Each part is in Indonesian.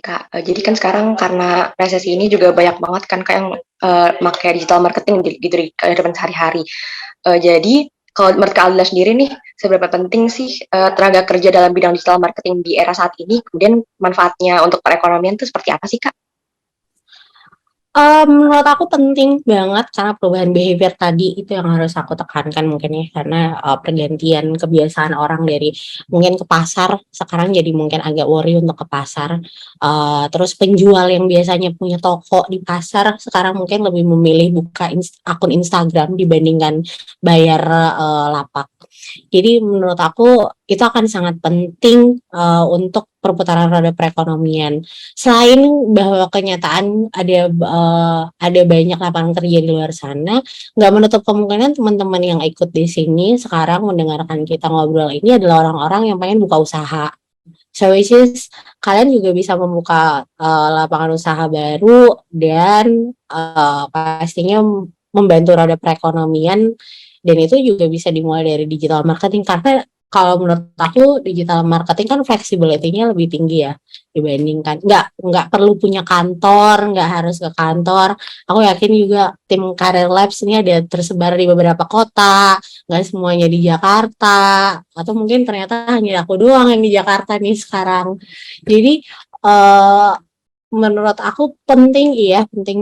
Kak. Jadi kan sekarang karena resesi ini juga banyak banget kan Kak yang make digital marketing gitu di kehidupan sehari-hari. Jadi kalau menurut Kak Aldila sendiri nih, seberapa penting sih tenaga kerja dalam bidang digital marketing di era saat ini? Kemudian manfaatnya untuk perekonomian itu seperti apa sih Kak? Menurut aku penting banget karena perubahan behavior tadi itu yang harus aku tekankan mungkin ya karena pergantian kebiasaan orang dari mungkin ke pasar sekarang jadi mungkin agak worry untuk ke pasar. Terus penjual yang biasanya punya toko di pasar sekarang mungkin lebih memilih buka akun Instagram dibandingkan bayar lapak. Jadi menurut aku itu akan sangat penting untuk perputaran roda perekonomian. Selain bahwa kenyataan ada banyak lapangan kerja di luar sana, nggak menutup kemungkinan teman-teman yang ikut di sini sekarang mendengarkan kita ngobrol ini adalah orang-orang yang pengen buka usaha. So which is kalian juga bisa membuka lapangan usaha baru dan pastinya membantu roda perekonomian dan itu juga bisa dimulai dari digital marketing karena kalau menurut aku digital marketing kan flexibility-nya lebih tinggi ya dibandingkan nggak perlu punya kantor, nggak harus ke kantor. Aku yakin juga tim Career Labs ini ada tersebar di beberapa kota, nggak semuanya di Jakarta atau mungkin ternyata hanya aku doang yang di Jakarta nih sekarang. Jadi uh, menurut aku penting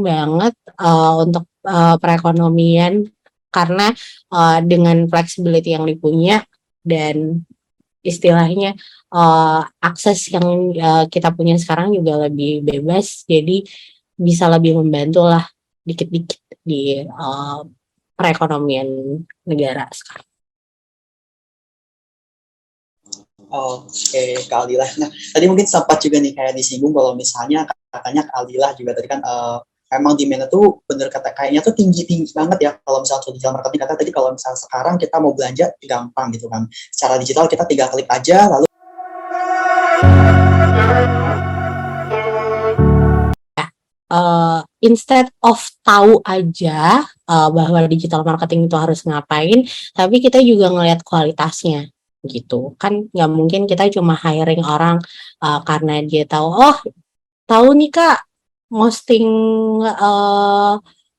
banget untuk perekonomian karena dengan flexibility yang dipunya dan istilahnya akses yang kita punya sekarang juga lebih bebas, jadi bisa lebih membantu lah dikit-dikit di perekonomian negara sekarang. Oke, Kak Aldila. Nah, tadi mungkin sempat juga nih kayak disinggung kalau misalnya katanya Kak Aldila juga tadi kan emang demand-nya tuh bener kata kayaknya tuh tinggi-tinggi banget ya kalau misalnya untuk digital marketing. Kata tadi kalau misalnya sekarang kita mau belanja gampang gitu kan. Secara digital kita 3 klik aja lalu Instead of tahu aja bahwa digital marketing itu harus ngapain, tapi kita juga ngelihat kualitasnya gitu kan. Nggak mungkin kita cuma hiring orang karena dia tahu nih Kak posting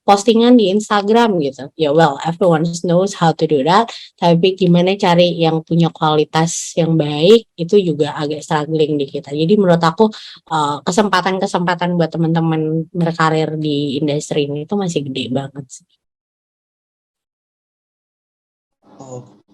postingan di Instagram gitu. Ya well, everyone knows how to do that. Tapi gimana cari yang punya kualitas yang baik itu juga agak struggling di kita. Jadi menurut aku kesempatan-kesempatan buat teman-teman berkarir di industri ini itu masih gede banget sih.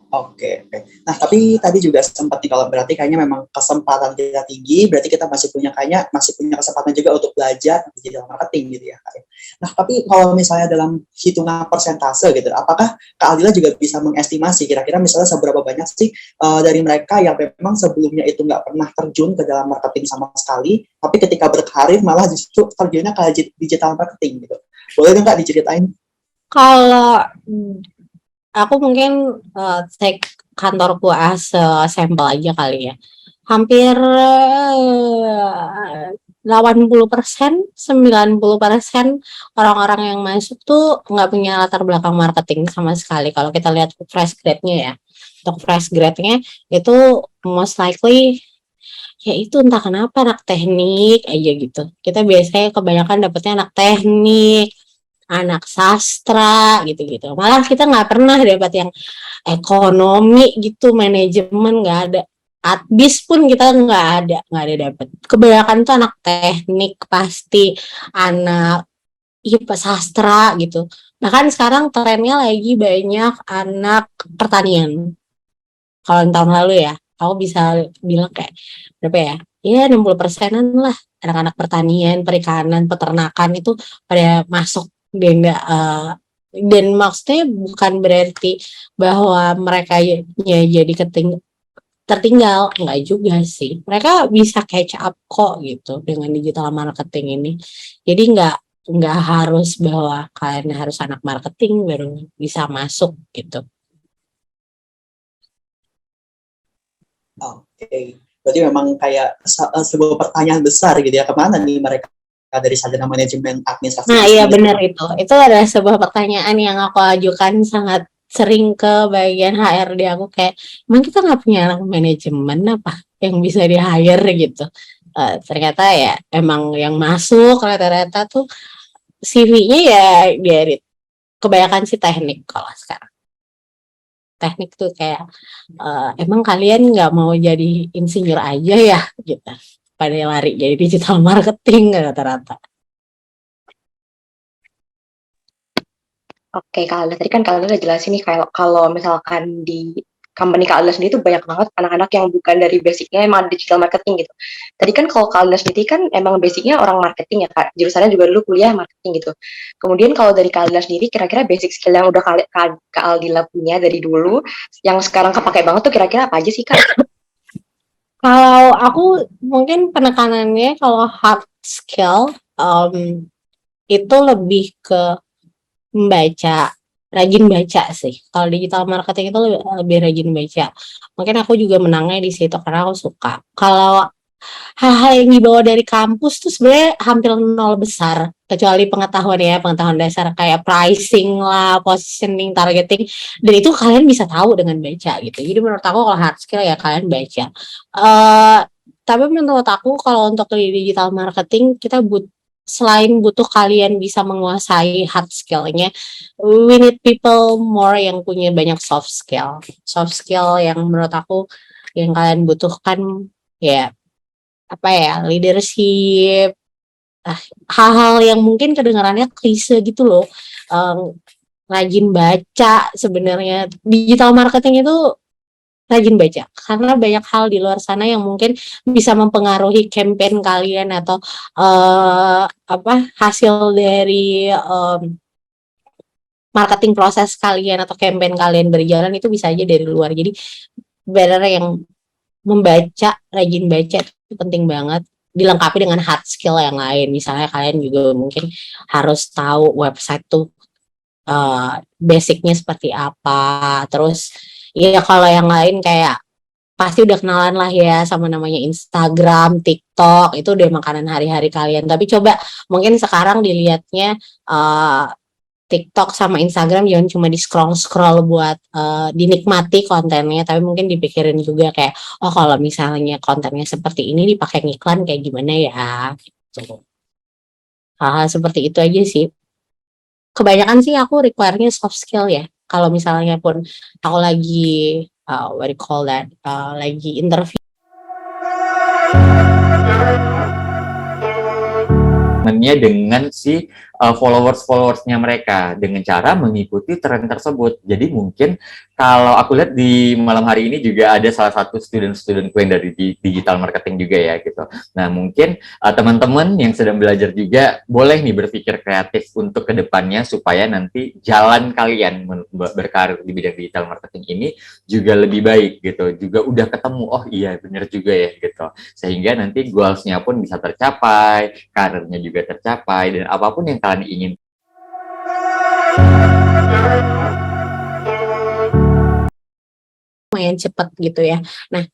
Oke. Nah, tapi tadi juga sempat nih kalau berarti kayaknya memang kesempatan kita tinggi, berarti kita masih punya kesempatan juga untuk belajar digital marketing gitu ya, Kak. Nah, tapi kalau misalnya dalam hitungan persentase gitu, apakah Kak Aldila juga bisa mengestimasi kira-kira misalnya seberapa banyak sih dari mereka yang memang sebelumnya itu nggak pernah terjun ke dalam marketing sama sekali, tapi ketika berkarir malah justru terjunnya ke digital marketing gitu. Boleh nggak diceritain? Kalau aku mungkin take kantorku as sampel aja kali ya. Hampir 80%, 90% orang-orang yang masuk tuh nggak punya latar belakang marketing sama sekali. Kalau kita lihat fresh grade-nya ya, untuk fresh grade-nya itu most likely ya itu entah kenapa anak teknik aja gitu. Kita biasanya kebanyakan dapetnya anak teknik, anak sastra gitu-gitu. Malah kita nggak pernah dapat yang ekonomi gitu, manajemen nggak ada. Adbis pun kita nggak ada dapat. Kebanyakan tuh anak teknik pasti, anak IPA sastra gitu. Bahkan sekarang trennya lagi banyak anak pertanian. Kalau tahun lalu ya, aku bisa bilang kayak berapa ya? Ya 60%-an lah anak-anak pertanian, perikanan, peternakan itu pada masuk dan maksudnya bukan berarti bahwa mereka jadi tertinggal, enggak juga sih. Mereka bisa catch up kok gitu dengan digital marketing ini. Jadi enggak harus bahwa kalian harus anak marketing baru bisa masuk gitu. Oke, berarti memang kayak sebuah pertanyaan besar gitu ya, kemana nih mereka dari sarjana manajemen administrasi Nah iya bisnis benar itu adalah sebuah pertanyaan yang aku ajukan sangat sering ke bagian HRD aku kayak emang kita nggak punya anak manajemen apa yang bisa di hire gitu. ternyata ya emang yang masuk rata-rata tuh CV-nya ya dari kebanyakan sih teknik kalau sekarang. Teknik tuh kayak emang kalian nggak mau jadi insinyur aja ya gitu. Pada lari jadi digital marketing rata-rata. Oke, Kak Alda, tadi kan Kak Alda udah jelasin nih kalau misalkan di company Kak Alda sendiri tuh banyak banget anak-anak yang bukan dari basicnya emang digital marketing gitu. Tadi kan kalau Kak Alda sendiri kan emang basicnya orang marketing ya Kak, jurusannya juga dulu kuliah marketing gitu. Kemudian kalau dari Kak Alda sendiri kira-kira basic skill yang udah Kak Aldila punya dari dulu, yang sekarang kepake banget tuh kira-kira apa aja sih Kak? Kalau aku mungkin penekanannya kalau hard skill itu lebih ke membaca, rajin baca sih. Kalau digital marketing itu lebih rajin baca. Mungkin aku juga menangnya di situ karena aku suka. Kalau hal-hal yang dibawa dari kampus tuh sebenarnya hampir nol besar, kecuali pengetahuan dasar kayak pricing lah, positioning, targeting, dan itu kalian bisa tahu dengan baca gitu. Jadi menurut aku kalau hard skill ya kalian baca. Eh tapi menurut aku kalau untuk di digital marketing kita selain butuh kalian bisa menguasai hard skill-nya, we need people more yang punya banyak soft skill. Soft skill yang menurut aku yang kalian butuhkan ya apa ya, leadership, hal-hal yang mungkin kedengarannya klise gitu loh. Rajin baca sebenarnya digital marketing itu rajin baca karena banyak hal di luar sana yang mungkin bisa mempengaruhi campaign kalian atau apa hasil dari marketing proses kalian atau campaign kalian berjalan itu bisa aja dari luar. Jadi better yang membaca, rajin baca itu penting banget. Dilengkapi dengan hard skill yang lain. Misalnya kalian juga mungkin harus tahu website tuh basicnya seperti apa. Terus ya kalau yang lain kayak pasti udah kenalan lah ya sama namanya Instagram, TikTok, itu udah makanan hari-hari kalian. Tapi coba mungkin sekarang dilihatnya TikTok sama Instagram jangan cuma di scroll-scroll buat dinikmati kontennya, tapi mungkin dipikirin juga kayak, oh kalau misalnya kontennya seperti ini dipakai iklan kayak gimana ya, gitu. Hal-hal seperti itu aja sih. Kebanyakan sih aku require-nya soft skill ya. Kalau misalnya pun aku lagi, what do you call that, lagi interview. Dengan si followers-followersnya mereka dengan cara mengikuti tren tersebut. Jadi mungkin kalau aku lihat di malam hari ini juga ada salah satu student-studentku yang dari digital marketing juga ya gitu. Nah mungkin teman-teman yang sedang belajar juga boleh nih berpikir kreatif untuk kedepannya supaya nanti jalan kalian berkarir di bidang digital marketing ini juga lebih baik gitu. Juga udah ketemu, oh iya benar juga ya gitu. Sehingga nanti goals-nya pun bisa tercapai, karirnya juga tercapai, dan apapun yang kalian ingin. Lumayan cepat gitu ya. Nah,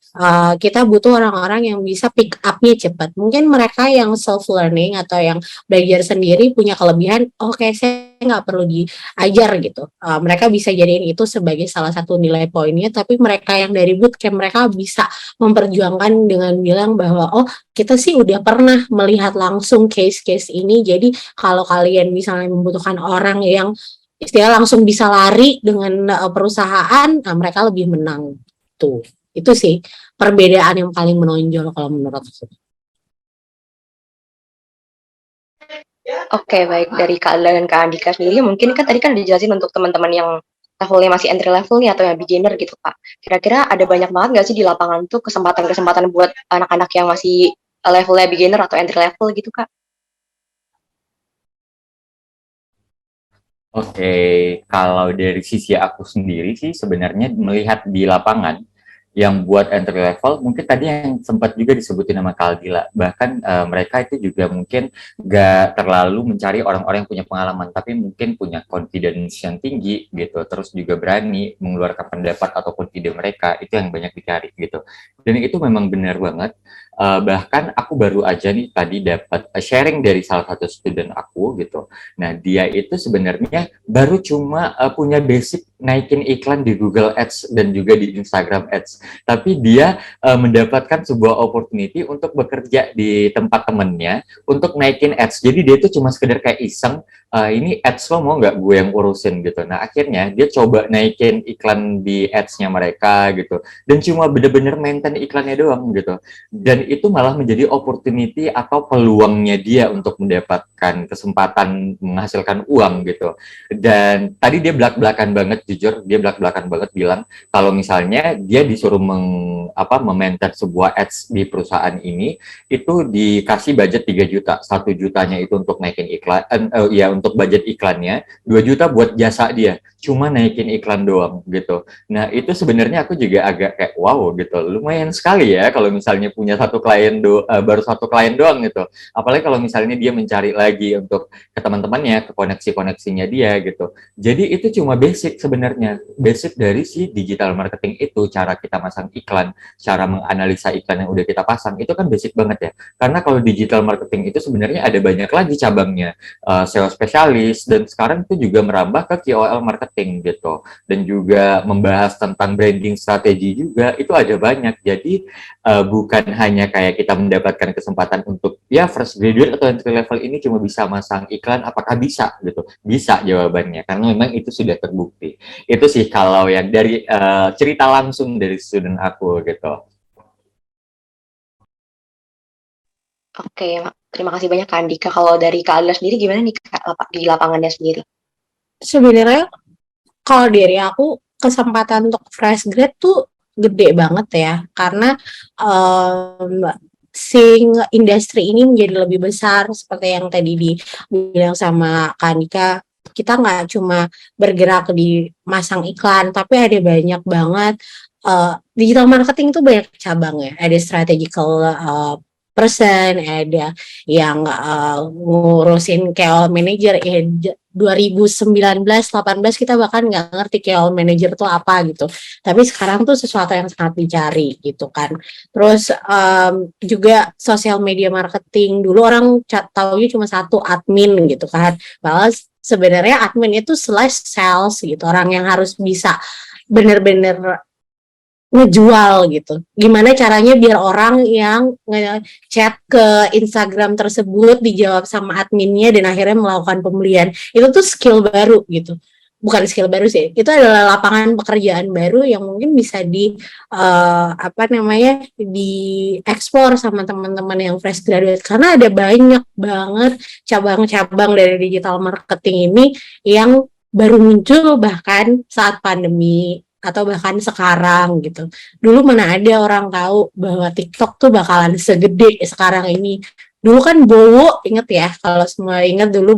kita butuh orang-orang yang bisa pick up-nya cepat. Mungkin mereka yang self learning atau yang belajar sendiri punya kelebihan, oke, saya nggak perlu diajar gitu. Mereka bisa jadiin itu sebagai salah satu nilai poinnya, tapi mereka yang dari bootcamp mereka bisa memperjuangkan dengan bilang bahwa oh kita sih udah pernah melihat langsung case-case ini, jadi kalau kalian misalnya membutuhkan orang yang istilah langsung bisa lari dengan perusahaan, nah mereka lebih menang tuh. Itu sih perbedaan yang paling menonjol kalau menurut aku. Oke, baik dari Kak Alda dan Kak Andika sendiri, mungkin kan tadi kan dijelasin untuk teman-teman yang levelnya masih entry level nih atau yang beginner gitu Kak. Kira-kira ada banyak banget nggak sih di lapangan tuh kesempatan-kesempatan buat anak-anak yang masih levelnya beginner atau entry level gitu Kak? Oke, kalau dari sisi aku sendiri sih sebenarnya melihat di lapangan yang buat entry level, mungkin tadi yang sempat juga disebutin sama Kaldila, bahkan mereka itu juga mungkin gak terlalu mencari orang-orang yang punya pengalaman, tapi mungkin punya confidence yang tinggi gitu, terus juga berani mengeluarkan pendapat ataupun ide mereka, itu yang banyak dicari gitu. Dan itu memang benar banget, Bahkan aku baru aja nih tadi dapat sharing dari salah satu student aku gitu. Nah, dia itu sebenarnya baru cuma punya basic naikin iklan di Google Ads dan juga di Instagram Ads. Tapi dia mendapatkan sebuah opportunity untuk bekerja di tempat temennya untuk naikin ads. Jadi dia itu cuma sekedar kayak iseng, ini ads lo mau nggak gue yang urusin gitu. Nah, akhirnya dia coba naikin iklan di ads-nya mereka gitu. Dan cuma bener-bener maintain iklannya doang gitu. Dan itu malah menjadi opportunity atau peluangnya dia untuk mendapatkan kesempatan menghasilkan uang gitu. Dan tadi dia belak-belakan banget, jujur dia belak-belakan banget bilang kalau misalnya dia disuruh memaintain sebuah ads di perusahaan ini, itu dikasih budget 3 juta. 1 jutanya itu untuk naikin iklan, ya untuk budget iklannya, 2 juta buat jasa dia, cuma naikin iklan doang gitu. Nah, itu sebenarnya aku juga agak kayak wow gitu. Lumayan sekali ya kalau misalnya punya baru satu klien doang gitu. Apalagi kalau misalnya dia mencari lagi untuk ke teman-temannya, ke koneksi-koneksinya dia gitu. Jadi itu cuma basic sebenarnya. Basic dari si digital marketing itu, cara kita masang iklan, cara menganalisa iklan yang udah kita pasang, itu kan basic banget ya. Karena kalau digital marketing itu sebenarnya ada banyak lagi cabangnya, SEO spesialis, dan sekarang itu juga merambah ke KOL marketing gitu. Dan juga membahas tentang branding strategi juga, itu ada banyak. Jadi bukan hanya kayak kita mendapatkan kesempatan untuk ya fresh graduate atau entry level ini cuma bisa masang iklan, apakah bisa gitu? Bisa jawabannya, karena memang itu sudah terbukti. Itu sih kalau yang dari cerita langsung dari student aku gitu. Oke, terima kasih banyak Kak Andika. Kalau dari Kak Alila sendiri gimana nih Kak, di lapangannya sendiri? Sebenarnya kalau dari aku kesempatan untuk fresh grad tuh gede banget ya, karena sing industri ini menjadi lebih besar seperti yang tadi dibilang sama Kak Andika. Kita nggak cuma bergerak di masang iklan, tapi ada banyak banget digital marketing itu banyak cabang ya. Ada strategical person, ada yang ngurusin KOL manager. 2019-18 kita bahkan nggak ngerti KOL manager itu apa gitu. Tapi sekarang tuh sesuatu yang sangat dicari gitu kan. Terus juga sosial media marketing. Dulu orang taunya cuma satu, admin gitu kan. Malah sebenarnya admin itu slash sales gitu. Orang yang harus bisa bener-bener ngejual gitu. Gimana caranya biar orang yang nge-chat ke Instagram tersebut dijawab sama adminnya dan akhirnya melakukan pembelian. Itu tuh skill baru gitu. Bukan skill baru sih. Itu adalah lapangan pekerjaan baru yang mungkin bisa dieksplor sama teman-teman yang fresh graduate, karena ada banyak banget cabang-cabang dari digital marketing ini yang baru muncul bahkan saat pandemi atau bahkan sekarang gitu. Dulu mana ada orang tahu bahwa TikTok tuh bakalan segede sekarang ini. Dulu kan Bowo, inget ya, kalau semua inget dulu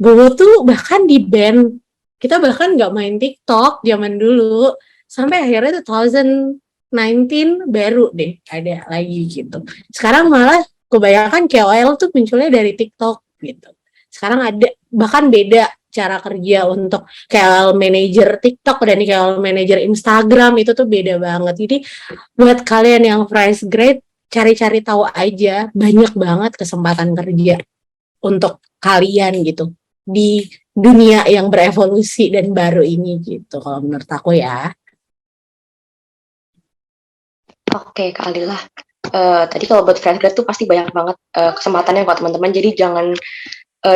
Bowo tuh bahkan di ban. Kita bahkan nggak main TikTok zaman dulu. Sampai akhirnya 2019 baru deh ada lagi gitu. Sekarang malah kebanyakan KOL tuh munculnya dari TikTok gitu. Sekarang ada bahkan beda cara kerja untuk KOL manager TikTok dan KOL manager Instagram, itu tuh beda banget. Jadi buat kalian yang fresh grade, cari-cari tahu aja, banyak banget kesempatan kerja untuk kalian gitu di dunia yang berevolusi dan baru ini gitu, kalau menurut aku ya. Oke, Kak Alila. Tadi kalau buat fresh grad tuh pasti banyak banget kesempatannya buat teman-teman. Jadi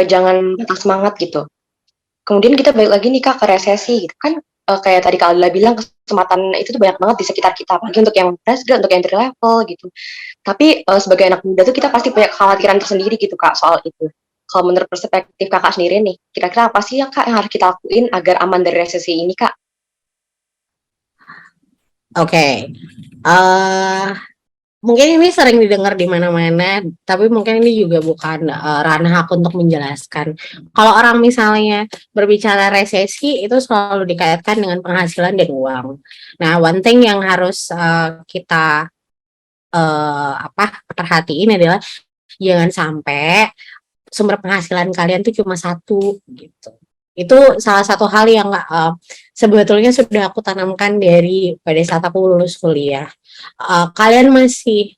jangan patah semangat gitu. Kemudian kita balik lagi nih Kak ke resesi gitu kan, kayak tadi Kak Alila bilang kesempatan itu tuh banyak banget di sekitar kita, apalagi untuk yang fresh grad, untuk yang entry level gitu. Tapi sebagai anak muda tuh kita pasti punya kekhawatiran tersendiri gitu Kak soal itu. Kalau menurut perspektif Kakak sendiri nih, kira-kira apa sih ya Kak yang harus kita lakuin agar aman dari resesi ini Kak? Oke. Mungkin ini sering didengar di mana-mana, tapi mungkin ini juga bukan ranah aku untuk menjelaskan. Kalau orang misalnya berbicara resesi, itu selalu dikaitkan dengan penghasilan dan uang. Nah, one thing yang harus kita perhatiin adalah jangan sampai sumber penghasilan kalian tuh cuma satu gitu. Itu salah satu hal yang sebetulnya sudah aku tanamkan dari pada saat aku lulus kuliah. Kalian masih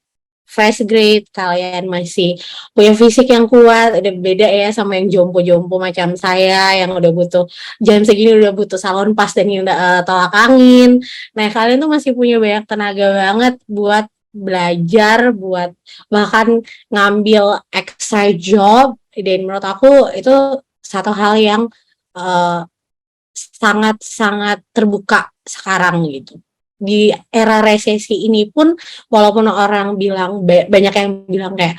fresh grade, kalian masih punya fisik yang kuat, udah beda ya sama yang jompo-jompo macam saya yang udah butuh jam segini udah butuh salon pas dan yang udah tolak angin. Nah, kalian tuh masih punya banyak tenaga banget buat belajar, buat bahkan ngambil extra job, dan menurut aku itu satu hal yang uh, sangat-sangat terbuka sekarang gitu. Di era resesi ini pun, walaupun orang bilang banyak yang bilang kayak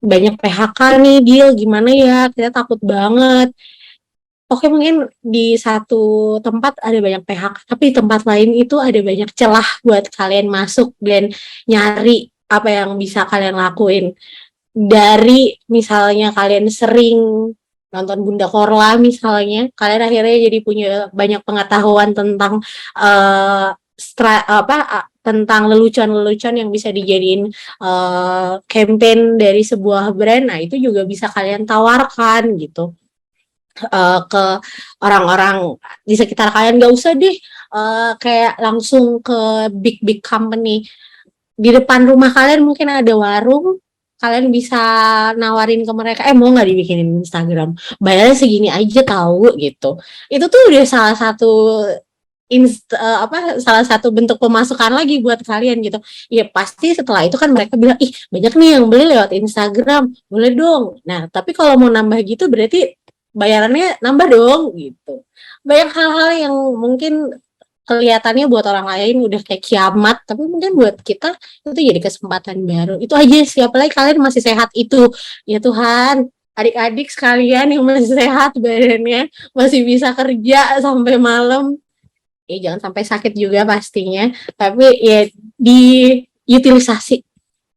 banyak PHK nih, deal gimana ya, kita takut banget. Oke, mungkin di satu tempat ada banyak PHK, tapi di tempat lain itu ada banyak celah buat kalian masuk dan nyari apa yang bisa kalian lakuin. Dari misalnya kalian sering nonton Bunda Korla misalnya, kalian akhirnya jadi punya banyak pengetahuan tentang tentang lelucon-lelucon yang bisa dijadiin campaign dari sebuah brand. Nah, itu juga bisa kalian tawarkan gitu ke orang-orang di sekitar kalian. Gak usah deh kayak langsung ke big company. Di depan rumah kalian mungkin ada warung, kalian bisa nawarin ke mereka, mau nggak dibikinin Instagram, bayarnya segini aja tahu gitu. Itu tuh udah salah satu bentuk pemasukan lagi buat kalian gitu. Ya pasti setelah itu kan mereka bilang, ih banyak nih yang beli lewat Instagram, boleh dong. Nah tapi kalau mau nambah gitu berarti bayarannya nambah dong gitu. Banyak hal-hal yang mungkin kelihatannya buat orang lain udah kayak kiamat, tapi mungkin buat kita itu jadi kesempatan baru. Itu aja, siapa lagi kalian masih sehat itu. Ya Tuhan, adik-adik sekalian yang masih sehat badannya, masih bisa kerja sampai malam. Ya jangan sampai sakit juga pastinya, tapi ya diutilisasi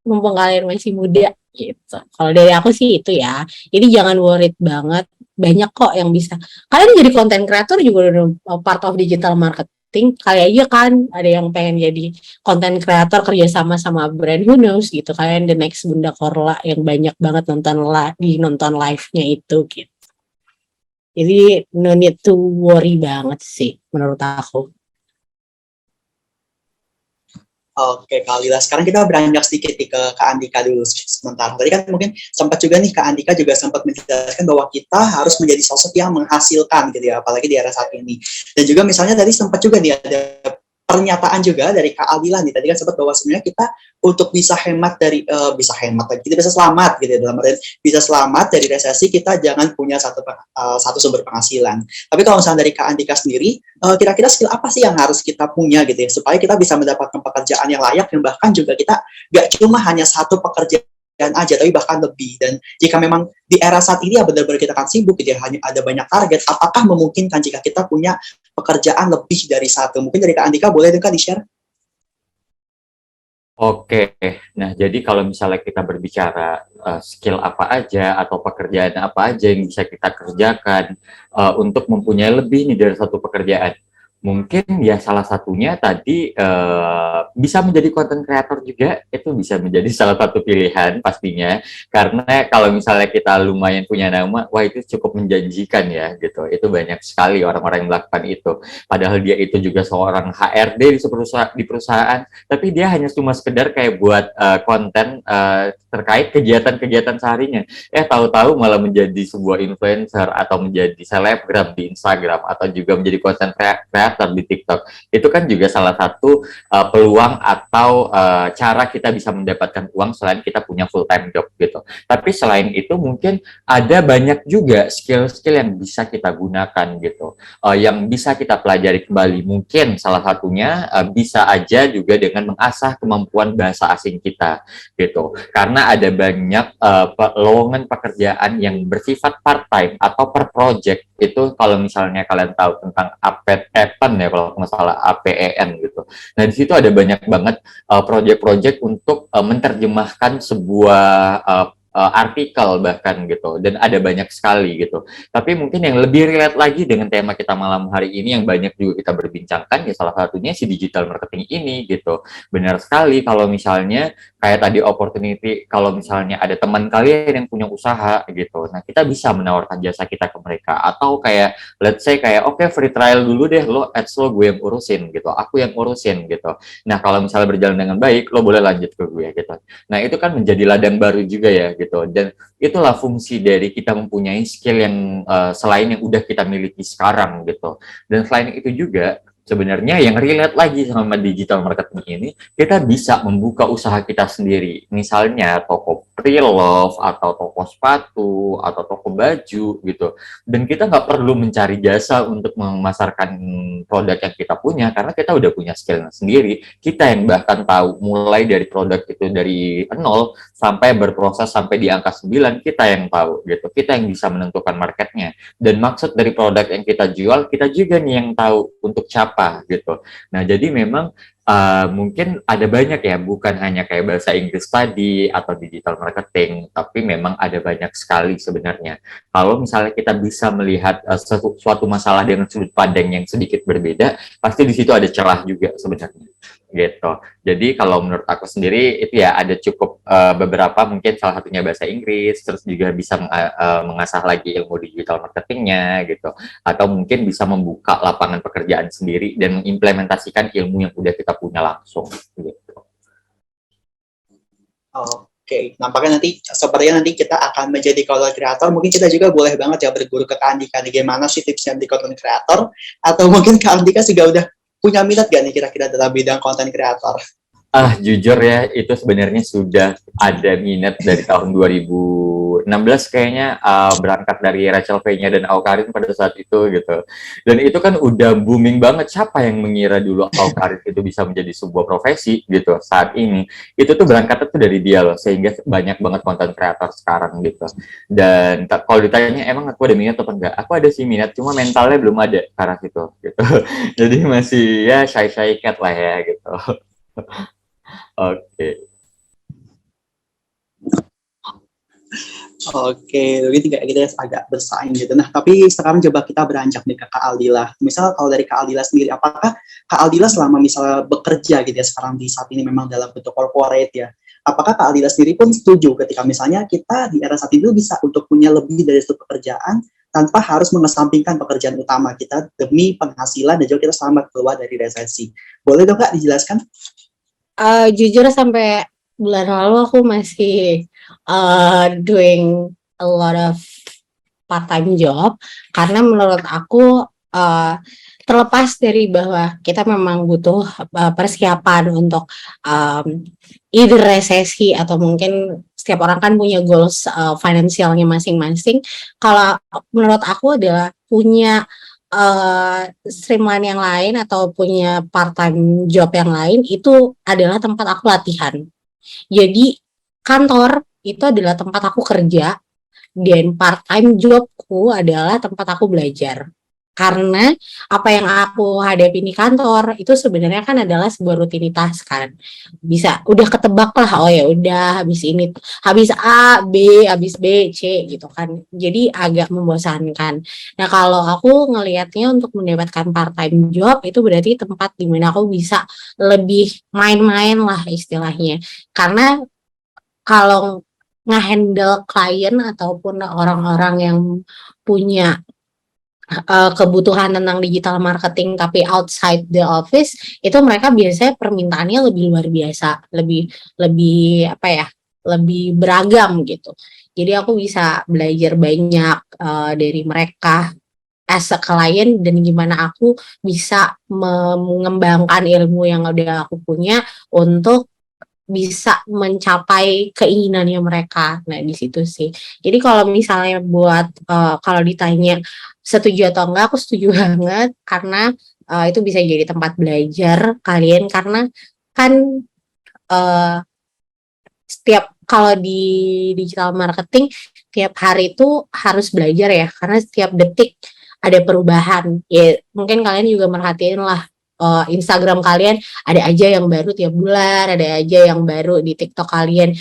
mumpung kalian masih muda gitu. Kalau dari aku sih itu ya. Jadi jangan worried banget, banyak kok yang bisa. Kalian jadi content creator juga udah part of digital marketing. Kali aja kan ada yang pengen jadi content creator kerja sama brand, who knows gitu. Kalian the next Bunda Korla yang banyak banget nonton live-nya itu gitu. Jadi no need to worry banget sih menurut aku. Oke, Kak Lila. Sekarang kita beranjak sedikit nih ke Kak Andika dulu sementara. Tadi kan mungkin sempat juga nih Kak Andika juga sempat menjelaskan bahwa kita harus menjadi sosok yang menghasilkan gitu ya, apalagi di era saat ini. Dan juga misalnya tadi sempat juga nih ada pernyataan juga dari Kak Aldila nih, tadi kan sempat bahwa sebenarnya kita untuk bisa hemat dari kita bisa selamat gitu ya, dalam artian bisa selamat dari resesi, kita jangan punya satu sumber penghasilan. Tapi kalau misalnya dari Kak Andika sendiri, kira-kira skill apa sih yang harus kita punya gitu ya, supaya kita bisa mendapatkan pekerjaan yang layak, dan bahkan juga kita gak cuma hanya satu pekerjaan aja, tapi bahkan lebih. Dan jika memang di era saat ini ya benar-benar kita akan sibuk gitu ya, hanya ada banyak target, apakah memungkinkan jika kita punya pekerjaan lebih dari satu? Mungkin dari Kak Andika boleh juga di-share? Oke, nah jadi kalau misalnya kita berbicara skill apa aja atau pekerjaan apa aja yang bisa kita kerjakan untuk mempunyai lebih nih dari satu pekerjaan, mungkin ya salah satunya tadi bisa menjadi content creator juga, itu bisa menjadi salah satu pilihan pastinya, karena kalau misalnya kita lumayan punya nama, wah itu cukup menjanjikan ya gitu, itu banyak sekali orang-orang yang melakukan itu, padahal dia itu juga seorang HRD di perusahaan, tapi dia hanya cuma sekedar kayak buat konten terkait kegiatan-kegiatan seharinya, tahu-tahu malah menjadi sebuah influencer atau menjadi selebgram di Instagram atau juga menjadi content creator di TikTok. Itu kan juga salah satu peluang atau cara kita bisa mendapatkan uang selain kita punya full time job gitu. Tapi selain itu mungkin ada banyak juga skill-skill yang bisa kita gunakan gitu, yang bisa kita pelajari kembali. Mungkin salah satunya bisa aja juga dengan mengasah kemampuan bahasa asing kita gitu. Karena ada banyak lowongan pekerjaan yang bersifat part time atau per project. Itu kalau misalnya kalian tahu tentang APEN ya, kalau nggak salah APEN gitu. Nah di situ ada banyak banget project-project untuk menerjemahkan sebuah artikel bahkan gitu, dan ada banyak sekali gitu. Tapi mungkin yang lebih relate lagi dengan tema kita malam hari ini yang banyak juga kita berbincangkan ya salah satunya si digital marketing ini gitu. Benar sekali kalau misalnya kayak tadi opportunity, kalau misalnya ada teman kalian yang punya usaha gitu, nah kita bisa menawarkan jasa kita ke mereka, atau kayak let's say kayak oke, free trial dulu deh, lo ads lo gue yang urusin gitu, aku yang urusin gitu. Nah kalau misalnya berjalan dengan baik, lo boleh lanjut ke gue gitu. Nah itu kan menjadi ladang baru juga ya gitu, dan itulah fungsi dari kita mempunyai skill yang selain yang udah kita miliki sekarang gitu. Dan selain itu juga sebenarnya yang relate lagi sama digital marketing ini, kita bisa membuka usaha kita sendiri. Misalnya toko pre-love, atau toko sepatu, atau toko baju gitu. Dan kita nggak perlu mencari jasa untuk memasarkan produk yang kita punya, karena kita udah punya skill sendiri. Kita yang bahkan tahu mulai dari produk itu dari nol sampai berproses sampai di angka 9, kita yang tahu gitu. Kita yang bisa menentukan marketnya. Dan maksud dari produk yang kita jual, kita juga nih yang tahu untuk siapa gitu. Nah, jadi memang mungkin ada banyak ya, bukan hanya kayak bahasa Inggris tadi atau digital marketing, tapi memang ada banyak sekali sebenarnya. Kalau misalnya kita bisa melihat suatu masalah dengan sudut pandang yang sedikit berbeda, pasti di situ ada celah juga sebenarnya gitu. Jadi kalau menurut aku sendiri itu ya ada cukup beberapa, mungkin salah satunya bahasa Inggris, terus juga bisa mengasah lagi ilmu digital marketingnya gitu, atau mungkin bisa membuka lapangan pekerjaan sendiri dan mengimplementasikan ilmu yang udah kita punya langsung gitu. Oke, nampaknya sepertinya nanti kita akan menjadi content creator. Mungkin kita juga boleh banget ya berguru ke Kak Andika nih, gimana sih tipsnya di content creator, atau mungkin Kak Andika juga udah punya minat gak nih kira-kira dalam bidang content creator? Jujur ya, itu sebenarnya sudah ada minat dari tahun 2016 kayaknya, berangkat dari Rachel V-nya dan Awkarin pada saat itu gitu. Dan itu kan udah booming banget, siapa yang mengira dulu Awkarin itu bisa menjadi sebuah profesi gitu saat ini. Itu tuh berangkat tuh dari dia loh, sehingga banyak banget konten kreator sekarang gitu. Dan kalau ditanya emang aku ada minat atau enggak, aku ada sih minat, cuma mentalnya belum ada ke arah situ gitu. Jadi masih ya shy cat lah ya gitu. Oke. Oke, jadi kita agak bersaing gitu. Nah, tapi sekarang coba kita beranjak nih ke Kak Aldila. Misal kalau dari Kak Aldila sendiri, apakah Kak Aldila selama misalnya bekerja gitu ya sekarang di saat ini memang dalam bentuk corporate ya, apakah Kak Aldila sendiri pun setuju ketika misalnya kita di era saat itu bisa untuk punya lebih dari satu pekerjaan tanpa harus mengesampingkan pekerjaan utama kita demi penghasilan dan juga kita selamat keluar dari resesi. Boleh dong Kak dijelaskan? Jujur sampai bulan lalu aku masih doing a lot of part-time job, karena menurut aku terlepas dari bahwa kita memang butuh persiapan untuk either resesi atau mungkin setiap orang kan punya goals finansialnya masing-masing. Kalau menurut aku adalah punya streamline yang lain atau punya part-time job yang lain itu adalah tempat aku latihan. Jadi kantor itu adalah tempat aku kerja dan part-time jobku adalah tempat aku belajar. Karena apa yang aku hadapi di kantor itu sebenarnya kan adalah sebuah rutinitas kan. Bisa udah ketebak lah, oh ya udah habis ini, habis A, B, habis B, C gitu kan. Jadi agak membosankan. Nah, kalau aku ngelihatnya untuk mendapatkan part-time job itu berarti tempat di mana aku bisa lebih main-main lah istilahnya. Karena kalau nge-handle klien ataupun orang-orang yang punya kebutuhan tentang digital marketing tapi outside the office, itu mereka biasanya permintaannya lebih luar biasa, lebih apa ya, lebih beragam gitu. Jadi aku bisa belajar banyak dari mereka as a client, dan gimana aku bisa mengembangkan ilmu yang udah aku punya untuk bisa mencapai keinginannya mereka. Nah, di situ sih. Jadi kalau misalnya buat kalau ditanya setuju atau enggak, aku setuju banget karena itu bisa jadi tempat belajar kalian, karena kan setiap kalau di digital marketing tiap hari itu harus belajar ya, karena setiap detik ada perubahan. Ya mungkin kalian juga merhatiin lah Instagram kalian ada aja yang baru tiap bulan, ada aja yang baru di TikTok kalian.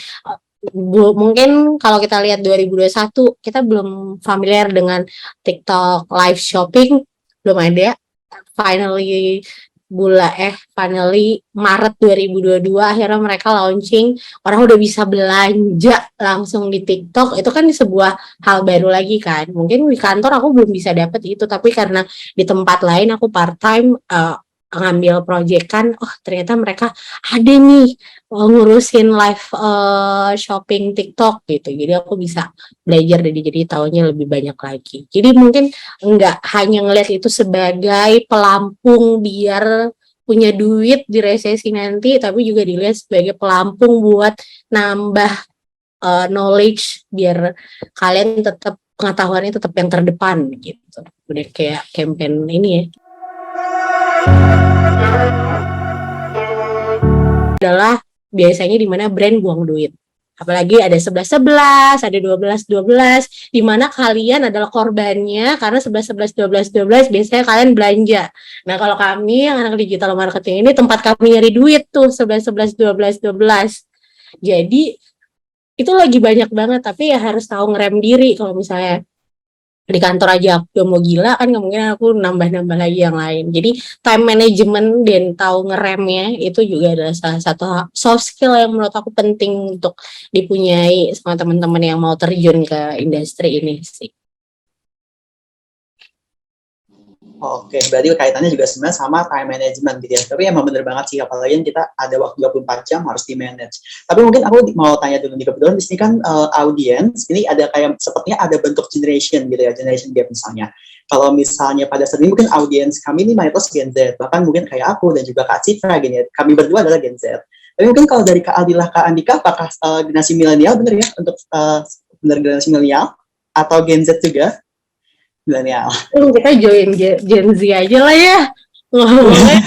mungkin kalau kita lihat 2021 kita belum familiar dengan TikTok live shopping, belum ada. Finally Maret 2022 akhirnya mereka launching, orang udah bisa belanja langsung di TikTok. Itu kan sebuah hal baru lagi kan. Mungkin di kantor aku belum bisa dapet itu, tapi karena di tempat lain aku part time ngambil proyekan, oh ternyata mereka ada nih ngurusin live shopping TikTok gitu. Jadi aku bisa belajar jadi tahunya lebih banyak lagi. Jadi mungkin nggak hanya ngelihat itu sebagai pelampung biar punya duit di resesi nanti, tapi juga dilihat sebagai pelampung buat nambah knowledge biar kalian tetap pengetahuannya tetap yang terdepan gitu. Udah kayak campaign ini ya. Adalah biasanya di mana brand buang duit. Apalagi ada 11-11, ada 12-12, di mana kalian adalah korbannya karena 11-11, 12-12 biasanya kalian belanja. Nah, kalau kami yang anak digital marketing ini tempat kami nyari duit tuh 11-11, 12-12. Jadi itu lagi banyak banget, tapi ya harus tahu ngerem diri. Kalau misalnya di kantor aja aku udah mau gila kan, kemungkinan aku nambah-nambah lagi yang lain. Jadi time management dan tahu ngeremnya itu juga adalah salah satu soft skill yang menurut aku penting untuk dipunyai sama teman-teman yang mau terjun ke industri ini sih. Oke, berarti kaitannya juga sebenarnya sama time management gitu ya. Tapi emang bener banget sih, apalagi kita ada waktu 24 jam harus di-manage. Tapi mungkin aku mau tanya dulu nih, kebetulan di sini kan audience, ini ada kayak sepertinya ada bentuk generation gitu ya, generation gap misalnya. Kalau misalnya pada saat ini mungkin audience kami ini mayoritas Gen Z, bahkan mungkin kayak aku dan juga Kak Citra gini ya, kami berdua adalah Gen Z. Tapi mungkin kalau dari Kak Aldila, Kak Andika, apakah generasi milenial bener ya, untuk bener generasi milenial atau Gen Z juga? Milenial. Kita join Gen Z aja lah ya ngomongnya.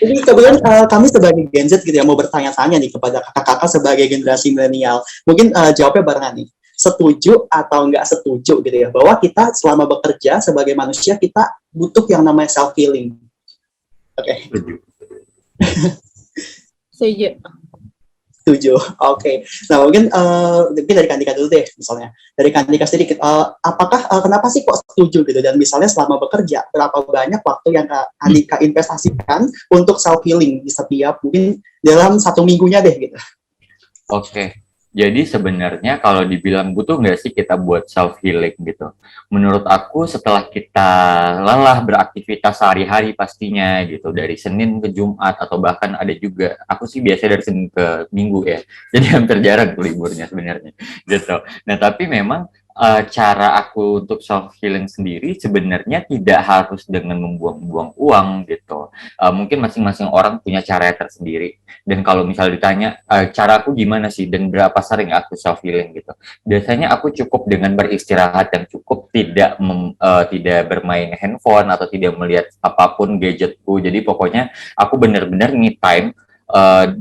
Jadi kebetulan kami sebagai Gen Z gitu ya mau bertanya-tanya nih kepada kakak-kakak sebagai generasi milenial. Mungkin jawabnya barengan nih. Setuju atau nggak setuju gitu ya bahwa kita selama bekerja sebagai manusia kita butuh yang namanya self healing. Oke. Setuju. Setuju. Oke. Nah mungkin dari Kandika dulu deh misalnya. Dari Kandika sedikit, apakah kenapa sih kok setuju gitu? Dan misalnya selama bekerja, berapa banyak waktu yang Kandika investasikan untuk self healing di setiap mungkin dalam 1 minggunya deh gitu? Oke. Jadi sebenarnya kalau dibilang butuh nggak sih kita buat self healing gitu? Menurut aku setelah kita lelah beraktivitas sehari-hari pastinya gitu, dari Senin ke Jumat atau bahkan ada juga, aku sih biasa dari Senin ke Minggu ya, jadi hampir jarang liburnya sebenarnya gitu. Nah tapi memang cara aku untuk self healing sendiri sebenarnya tidak harus dengan membuang-buang uang gitu. Mungkin masing-masing orang punya cara tersendiri. Dan kalau misalnya ditanya cara aku gimana sih dan berapa sering aku self healing gitu, biasanya aku cukup dengan beristirahat yang cukup, tidak bermain handphone atau tidak melihat apapun gadgetku. Jadi pokoknya aku benar-benar me time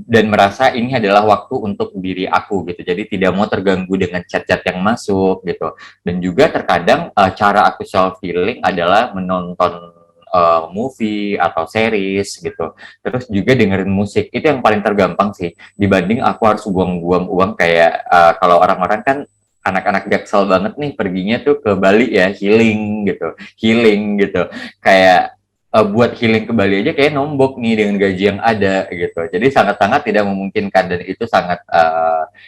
dan merasa ini adalah waktu untuk diri aku gitu. Jadi tidak mau terganggu dengan chat-chat yang masuk gitu. Dan juga terkadang cara aku self healing adalah menonton movie atau series gitu. Terus juga dengerin musik. Itu yang paling tergampang sih dibanding aku harus buang-buang uang kayak kalau orang-orang kan anak-anak jaksel banget nih perginya tuh ke Bali ya, healing gitu. Kayak buat healing ke Bali aja kayak nombok nih dengan gaji yang ada gitu. Jadi sangat-sangat tidak memungkinkan dan itu sangat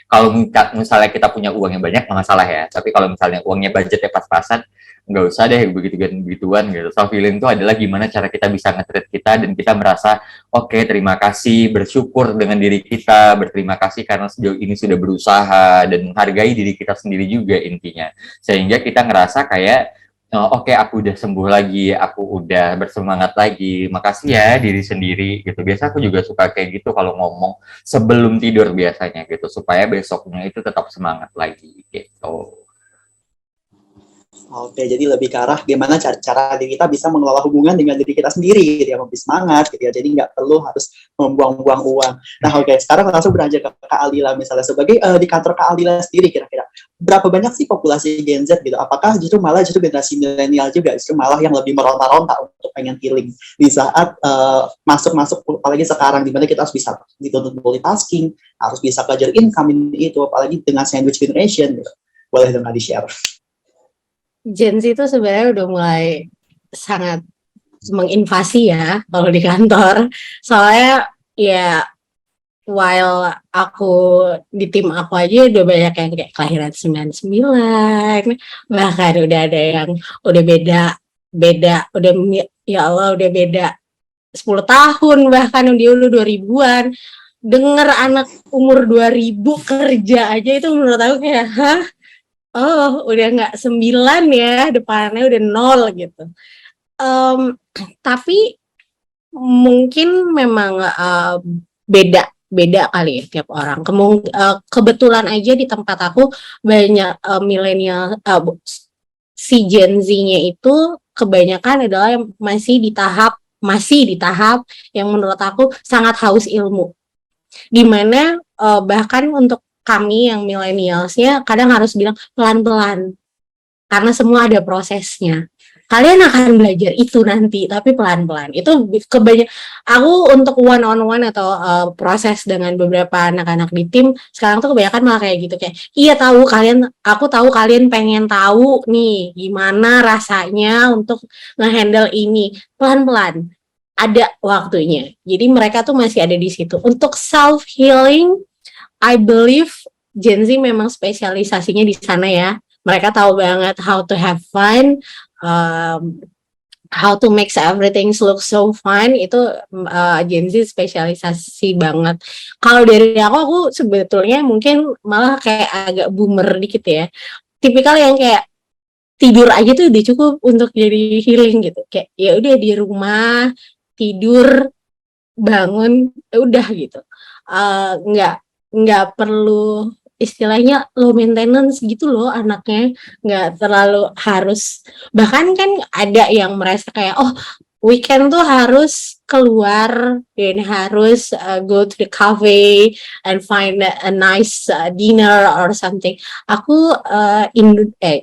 kalau misalnya kita punya uang yang banyak nggak masalah ya. Tapi kalau misalnya uangnya budgetnya pas-pasan, nggak usah deh begituan gitu. Self healing itu adalah gimana cara kita bisa nge-treat kita dan kita merasa oke, terima kasih, bersyukur dengan diri kita, berterima kasih karena sejauh ini sudah berusaha dan menghargai diri kita sendiri juga intinya. Sehingga kita ngerasa kayak oke, aku udah sembuh lagi, aku udah bersemangat lagi. Makasih ya diri sendiri gitu. Biasa aku juga suka kayak gitu kalau ngomong sebelum tidur biasanya gitu, supaya besoknya itu tetap semangat lagi gitu. Oke, jadi lebih ke arah gimana cara diri kita bisa mengelola hubungan dengan diri kita sendiri, gitu ya, lebih semangat, gitu ya. Jadi nggak perlu harus membuang-buang uang. Nah, oke, sekarang langsung beranjak ke Kak Aldila misalnya sebagai di kantor Kak Aldila sendiri kira-kira berapa banyak sih populasi Gen Z gitu? Apakah justru generasi milenial juga justru malah yang lebih meronta-ronta untuk pengen healing di saat masuk-masuk apalagi sekarang di mana kita harus bisa dituntut multitasking, harus bisa belajar income ini itu apalagi dengan sandwich generation gitu. Boleh dong di-share. Gen Z itu sebenarnya udah mulai sangat menginvasi ya kalau di kantor. Soalnya ya while aku di tim aku aja udah banyak yang kayak kelahiran 99, bahkan udah ada yang udah udah ya Allah udah beda 10 tahun bahkan dia udah 2000-an. Denger anak umur 2000 kerja aja itu menurut aku kayak hah? Oh, udah nggak 9 ya, depannya udah 0 gitu. Tapi mungkin memang beda kali ya tiap orang. Kebetulan aja di tempat aku banyak milenial, si Gen Z-nya itu kebanyakan adalah yang masih di tahap yang menurut aku sangat haus ilmu. Dimana bahkan untuk kami yang milenialsnya kadang harus bilang pelan-pelan karena semua ada prosesnya. Kalian akan belajar itu nanti, tapi pelan-pelan. Itu aku untuk one on one atau proses dengan beberapa anak-anak di tim sekarang tuh kebanyakan malah kayak gitu kayak, iya aku tahu kalian pengen tahu nih gimana rasanya untuk ngehandle ini pelan-pelan. Ada waktunya. Jadi mereka tuh masih ada di situ. Untuk self healing, I believe Gen Z memang spesialisasinya di sana ya. Mereka tahu banget how to have fun, how to make everything look so fun. Itu Gen Z spesialisasi banget. Kalau dari aku sebetulnya mungkin malah kayak agak boomer dikit ya. Tipikal yang kayak tidur aja tuh udah cukup untuk jadi healing gitu. Kayak ya udah di rumah tidur bangun udah gitu. Nggak perlu istilahnya low maintenance gitu loh anaknya, nggak terlalu harus, bahkan kan ada yang merasa kayak oh weekend tuh harus keluar dan harus go to the cafe and find a nice dinner or something. Aku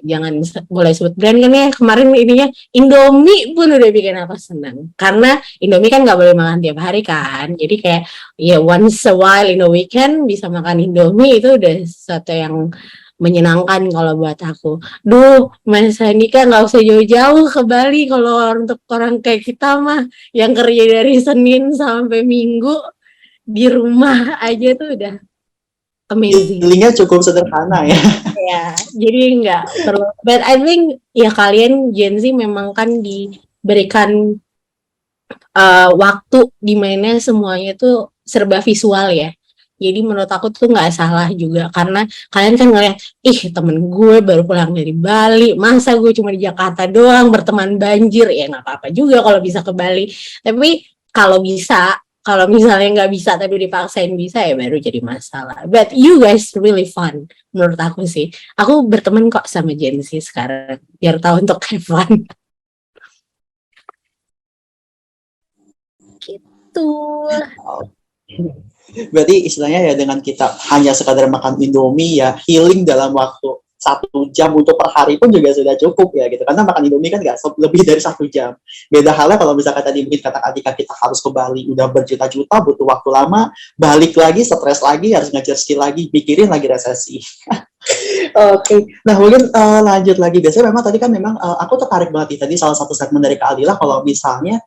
jangan boleh sebut brand kan ya, kemarin ininya Indomie pun udah bikin aku senang karena Indomie kan nggak boleh makan tiap hari kan, jadi kayak ya once a while in a weekend bisa makan Indomie itu udah sesuatu yang menyenangkan kalau buat aku. Mas Andika nggak usah jauh-jauh ke Bali kalau untuk orang kayak kita mah yang kerja dari Senin sampai Minggu di rumah aja tuh udah amazing. Healingnya cukup sederhana ya. Ya, jadi nggak perlu. But I think ya kalian Gen Z memang kan diberikan waktu di mana semuanya tuh serba visual ya. Jadi menurut aku tuh nggak salah juga karena kalian kan ngeliat, temen gue baru pulang dari Bali, masa gue cuma di Jakarta doang berteman banjir, ya nggak apa-apa juga kalau bisa ke Bali. Tapi kalau misalnya nggak bisa tapi dipaksain bisa ya baru jadi masalah. But you guys really fun menurut aku sih. Aku berteman kok sama Gen Z sekarang biar tahu untuk have fun. Gitu. Berarti istilahnya ya dengan kita hanya sekadar makan Indomie ya healing dalam waktu 1 jam untuk per hari pun juga sudah cukup ya gitu, karena makan Indomie kan nggak lebih dari 1 jam. Beda halnya kalau misalkan tadi mungkin kata Adika kita harus ke Bali udah berjuta-juta, butuh waktu lama, balik lagi stres lagi, harus ngajar skill lagi, pikirin lagi resesi. Oke. Nah mungkin lanjut lagi, biasanya memang tadi kan memang aku tertarik banget tadi salah satu statement dari Kak Aldila kalau misalnya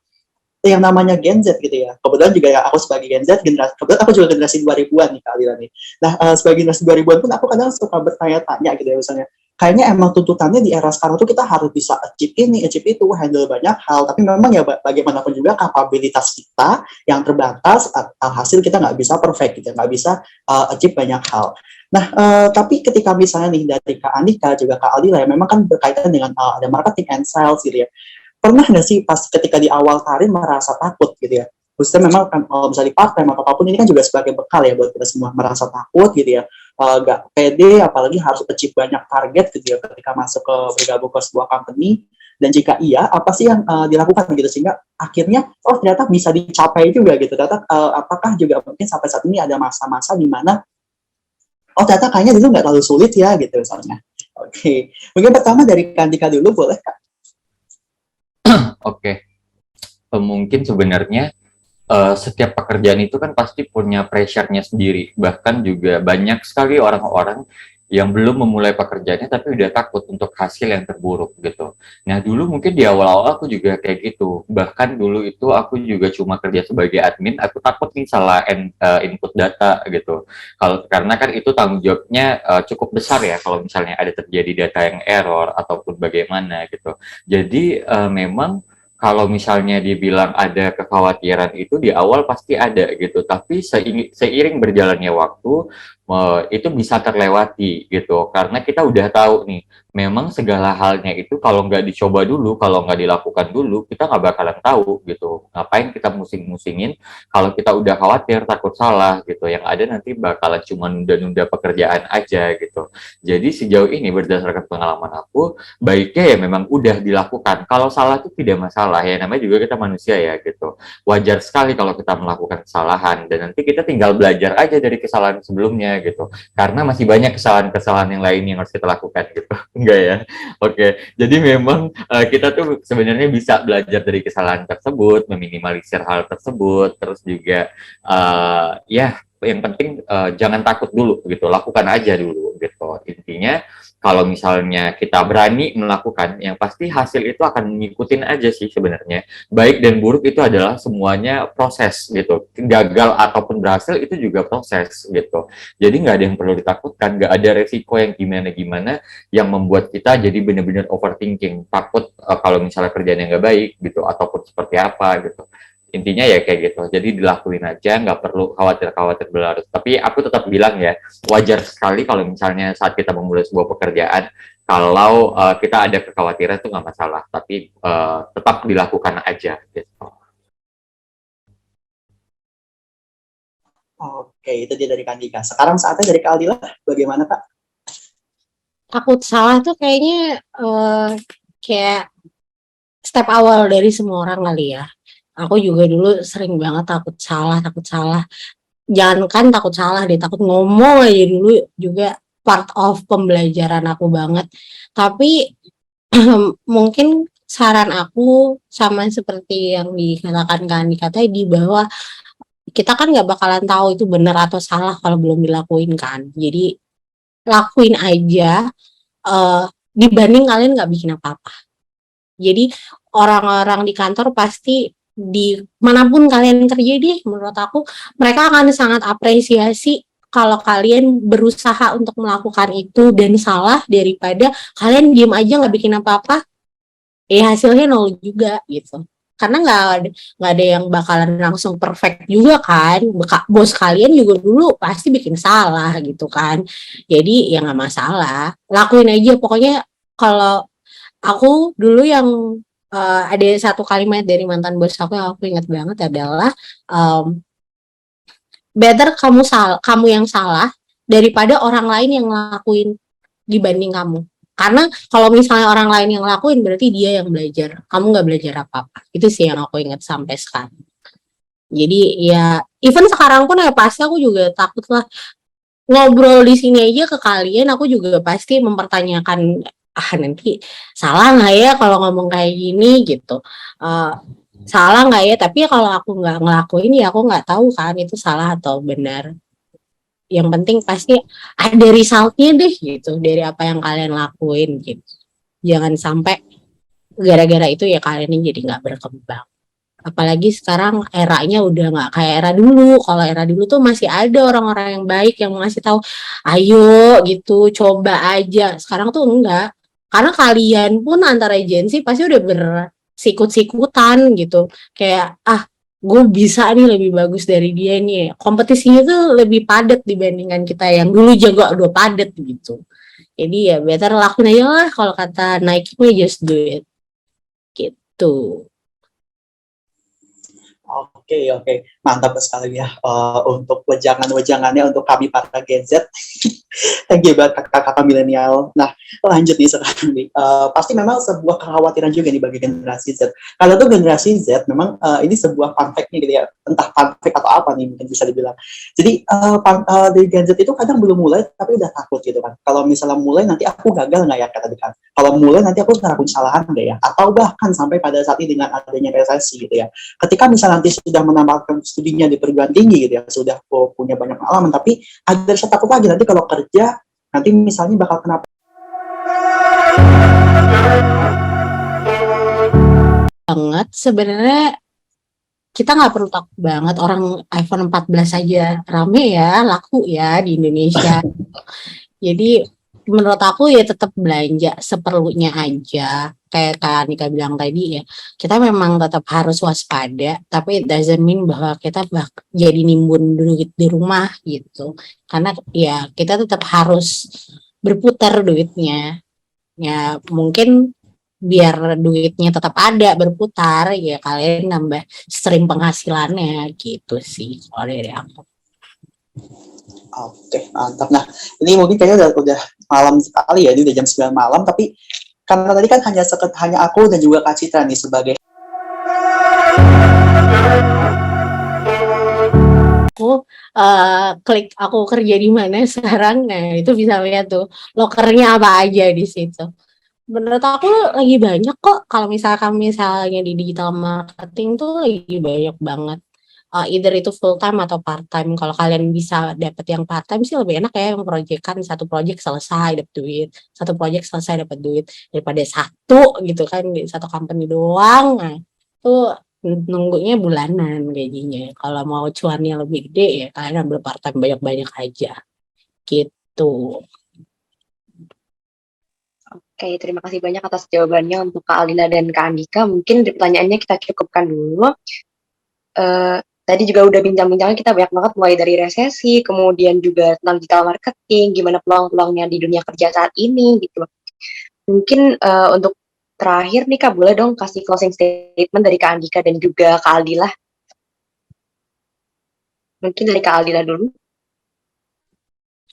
yang namanya Gen Z gitu ya. Kebetulan juga ya aku sebagai Gen Z, kebetulan aku juga generasi 2000-an nih Kak Aldila nih. Nah, sebagai generasi 2000-an pun aku kadang suka bertanya-tanya gitu ya misalnya. Kayaknya emang tuntutannya di era sekarang tuh kita harus bisa achieve ini, achieve itu, handle banyak hal. Tapi memang ya bagaimanapun juga kapabilitas kita yang terbatas, hasil kita nggak bisa perfect gitu, nggak bisa achieve banyak hal. Nah, tapi ketika misalnya nih dari Kak Andika juga Kak Aldila ya, memang kan berkaitan dengan ada marketing and sales gitu ya. Pernah nggak sih pas ketika di awal karir merasa takut gitu ya? Khususnya memang kan kalau misalnya di part time atau apapun ini kan juga sebagai bekal ya buat kita semua, merasa takut gitu ya. nggak pede, apalagi harus achieve banyak target gitu ya ketika masuk ke bergabung ke sebuah company. Dan jika iya, apa sih yang dilakukan gitu sehingga akhirnya ternyata bisa dicapai juga gitu. Ternyata apakah juga mungkin sampai saat ini ada masa-masa di mana ternyata kayaknya dulu nggak terlalu sulit ya gitu misalnya. Oke. Mungkin pertama dari Kandika dulu boleh Kak? Oke. Mungkin sebenarnya setiap pekerjaan itu kan pasti punya pressure-nya sendiri. Bahkan juga banyak sekali orang-orang yang belum memulai pekerjaannya tapi udah takut untuk hasil yang terburuk gitu. Nah dulu mungkin di awal-awal aku juga kayak gitu. Bahkan dulu itu aku juga cuma kerja sebagai admin, aku takut nih salah input data gitu. Karena kan itu tanggung jawabnya cukup besar ya kalau misalnya ada terjadi data yang error ataupun bagaimana gitu. Jadi memang kalau misalnya dibilang ada kekhawatiran itu di awal pasti ada gitu, tapi seiring berjalannya waktu itu bisa terlewati gitu, karena kita udah tahu nih, memang segala halnya itu kalau nggak dicoba dulu, kalau nggak dilakukan dulu, kita nggak bakalan tahu gitu. Ngapain kita musing-musingin kalau kita udah khawatir, takut salah gitu, yang ada nanti bakalan cuma nunda-nunda pekerjaan aja gitu. Jadi sejauh ini berdasarkan pengalaman aku, baiknya ya memang udah dilakukan. Kalau salah itu tidak masalah ya, namanya juga kita manusia ya gitu. Wajar sekali kalau kita melakukan kesalahan dan nanti kita tinggal belajar aja dari kesalahan sebelumnya gitu. Karena masih banyak kesalahan-kesalahan yang lain yang harus kita lakukan gitu. Enggak ya? Oke. Jadi memang kita tuh sebenarnya bisa belajar dari kesalahan tersebut, meminimalisir hal tersebut, terus juga ya yang penting jangan takut dulu gitu, lakukan aja dulu gitu. Intinya kalau misalnya kita berani melakukan, yang pasti hasil itu akan ngikutin aja sih sebenarnya. Baik dan buruk itu adalah semuanya proses gitu. Gagal ataupun berhasil itu juga proses gitu. Jadi nggak ada yang perlu ditakutkan, nggak ada resiko yang gimana-gimana yang membuat kita jadi benar-benar overthinking. Takut kalau misalnya kerjaan yang nggak baik gitu, ataupun seperti apa gitu. Intinya ya kayak gitu, jadi dilakuin aja, nggak perlu khawatir-khawatir berlarut. Tapi aku tetap bilang ya, wajar sekali kalau misalnya saat kita memulai sebuah pekerjaan, kalau kita ada kekhawatiran itu nggak masalah, tapi tetap dilakukan aja gitu. Oke, itu dia dari Kandika. Sekarang saatnya dari Kak Aldila, bagaimana Kak? Takut salah tuh kayaknya kayak step awal dari semua orang kali ya. Aku juga dulu sering banget takut salah, takut salah. Jangankan takut salah deh, takut ngomong aja dulu juga part of pembelajaran aku banget. Tapi mungkin saran aku sama seperti yang dikatakan Kak Andika tadi, bahwa kita kan nggak bakalan tahu itu benar atau salah kalau belum dilakuin kan. Jadi lakuin aja, dibanding kalian nggak bikin apa-apa. Jadi orang-orang di kantor pasti di manapun kalian kerja deh, menurut aku mereka akan sangat apresiasi kalau kalian berusaha untuk melakukan itu dan salah, daripada kalian diem aja nggak bikin apa-apa, hasilnya nol juga gitu. Karena nggak ada yang bakalan langsung perfect juga kan. Bos kalian juga dulu pasti bikin salah gitu kan. Jadi ya nggak masalah, lakuin aja pokoknya. Kalau aku dulu yang ada satu kalimat dari mantan bos aku yang aku ingat banget adalah, better kamu yang salah daripada orang lain yang ngelakuin dibanding kamu. Karena kalau misalnya orang lain yang ngelakuin, berarti dia yang belajar, kamu nggak belajar apa-apa. Itu sih yang aku ingat sampai sekarang. Jadi ya even sekarang pun ya pasti aku juga takut lah, ngobrol di sini aja ke kalian aku juga pasti mempertanyakan, nanti salah nggak ya kalau ngomong kayak gini gitu. Salah nggak ya, tapi kalau aku nggak ngelakuin ya aku nggak tahu kan itu salah atau benar. Yang penting pasti ada resultnya deh gitu dari apa yang kalian lakuin gitu. Jangan sampai gara-gara itu ya kalian ini jadi nggak berkembang. Apalagi sekarang eranya udah nggak kayak era dulu. Kalau era dulu tuh masih ada orang-orang yang baik yang ngasih tahu, ayo gitu, coba aja. Sekarang tuh enggak. Karena kalian pun antara agensi pasti udah bersikut-sikutan gitu. Kayak, gue bisa nih lebih bagus dari dia nih. Kompetisinya tuh lebih padat dibandingkan kita yang dulu jago udah padat gitu. Jadi ya better lakuin aja lah, kalau kata Nike just do it. Gitu. Oke, mantap sekali ya untuk wejangan-wejangannya untuk kami para Gen Z. Thank you buat kakak-kakak milenial. Nah, lanjut nih sekarang nih. Pasti memang sebuah kekhawatiran juga nih bagi generasi Z. Kalau tuh generasi Z, memang ini sebuah fun fact nih gitu ya. Entah fun fact atau apa nih mungkin bisa dibilang. Jadi dari Gen Z itu kadang belum mulai tapi udah takut gitu kan. Kalau misalnya mulai nanti aku gagal nggak ya kata tadi kan. Kalau mulai nanti aku ngelakuin kesalahan nggak ya. Atau bahkan sampai pada saat ini dengan adanya resesi gitu ya. Ketika misalnya nanti sudah menambahkan studinya di perguruan tinggi gitu ya, sudah punya banyak pengalaman, tapi ada rasa takut lagi nanti kalau kerja nanti misalnya bakal kena banget sebenarnya. Kita nggak perlu takut banget, orang iPhone 14 aja rame ya, laku ya di Indonesia. Jadi menurut aku ya tetap belanja seperlunya aja. Kayak Kak Nika bilang tadi ya, kita memang tetap harus waspada, tapi it doesn't mean bahwa kita jadi nimbun duit di rumah gitu. Karena ya kita tetap harus berputar duitnya. Ya mungkin biar duitnya tetap ada berputar ya kalian nambah stream penghasilannya gitu sih kalau dari aku. Oke, mantap. Nah, ini mungkin kayaknya udah malam sekali ya, ini udah jam 9 malam, tapi karena tadi kan hanya aku dan juga Kak Citra nih sebagai Aku klik aku kerja di mana sekarang, nah itu bisa lihat tuh lokernya apa aja di situ. Menurut aku lagi banyak kok, kalau misalnya di digital marketing tuh lagi banyak banget. Either itu full time atau part time. Kalau kalian bisa dapet yang part time sih lebih enak ya, yang proyekan satu proyek selesai dapet duit, satu proyek selesai dapet duit, daripada satu gitu kan di satu company doang. Nah, tuh nunggunya bulanan gajinya. Kalau mau cuannya lebih gede ya kalian ambil part time banyak-banyak aja gitu. Oke, terima kasih banyak atas jawabannya untuk Kak Alina dan Kak Andika. Mungkin pertanyaannya kita cukupkan dulu. Tadi juga udah bincang-bincangnya kita banyak banget, mulai dari resesi, kemudian juga tentang digital marketing, gimana peluang-peluangnya di dunia kerja saat ini gitu. Mungkin untuk terakhir nih Kak, boleh dong kasih closing statement dari Kak Andika dan juga Kak Aldila. Mungkin dari Kak Aldila dulu.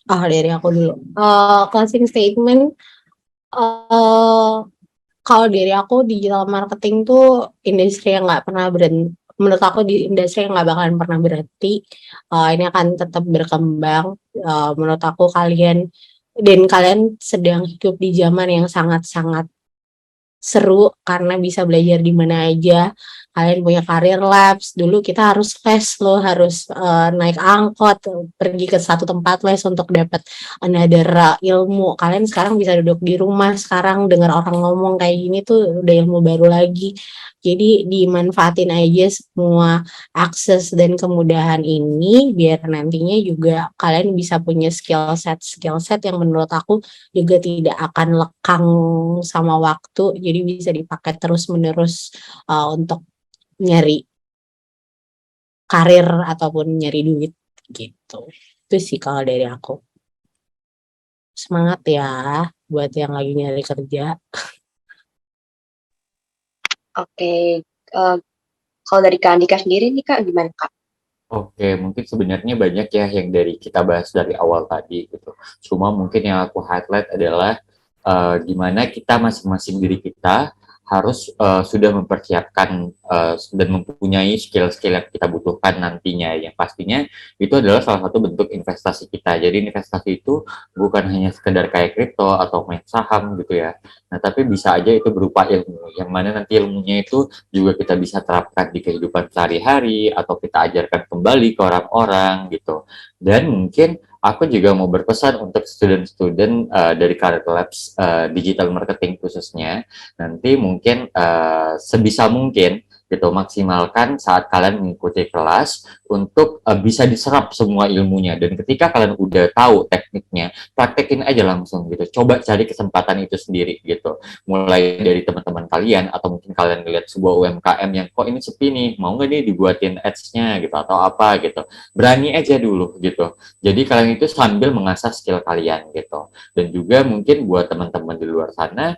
Dari aku dulu. Closing statement, kalau dari aku digital marketing tuh industri yang nggak pernah berhenti. Menurut aku di industri yang nggak bakalan pernah berhenti. Ini akan tetap berkembang. Menurut aku kalian sedang hidup di zaman yang sangat-sangat seru karena bisa belajar di mana aja. Kalian punya karir labs. Dulu kita harus les loh, harus naik angkot pergi ke satu tempat les untuk dapat another ilmu. Kalian sekarang bisa duduk di rumah, sekarang dengar orang ngomong kayak gini tuh udah ilmu baru lagi. Jadi dimanfaatin aja semua akses dan kemudahan ini biar nantinya juga kalian bisa punya skill set yang menurut aku juga tidak akan lekang sama waktu, jadi bisa dipakai terus-menerus untuk nyari karir ataupun nyari duit gitu. Itu sih kalau dari aku. Semangat ya buat yang lagi nyari kerja. Oke, kalau dari Kak Andika sendiri nih Kak, gimana Kak? Oke, mungkin sebenarnya banyak ya yang dari kita bahas dari awal tadi gitu. Cuma mungkin yang aku highlight adalah gimana kita masing-masing diri kita harus sudah mempersiapkan dan mempunyai skill-skill yang kita butuhkan nantinya. Yang pastinya itu adalah salah satu bentuk investasi kita. Jadi investasi itu bukan hanya sekedar kayak kripto atau main saham gitu ya. Nah, tapi bisa aja itu berupa ilmu. Yang mana nanti ilmunya itu juga kita bisa terapkan di kehidupan sehari-hari atau kita ajarkan kembali ke orang-orang gitu. Dan mungkin aku juga mau berpesan untuk student-student dari Career Labs digital marketing khususnya, nanti mungkin sebisa mungkin gitu maksimalkan saat kalian mengikuti kelas untuk bisa diserap semua ilmunya, dan ketika kalian udah tahu tekniknya, praktekin aja langsung gitu, coba cari kesempatan itu sendiri gitu, mulai dari teman-teman kalian atau mungkin kalian lihat sebuah UMKM yang kok ini sepi nih, mau nggak nih dibuatin ads-nya gitu atau apa gitu, berani aja dulu gitu. Jadi kalian itu sambil mengasah skill kalian gitu. Dan juga mungkin buat teman-teman di luar sana,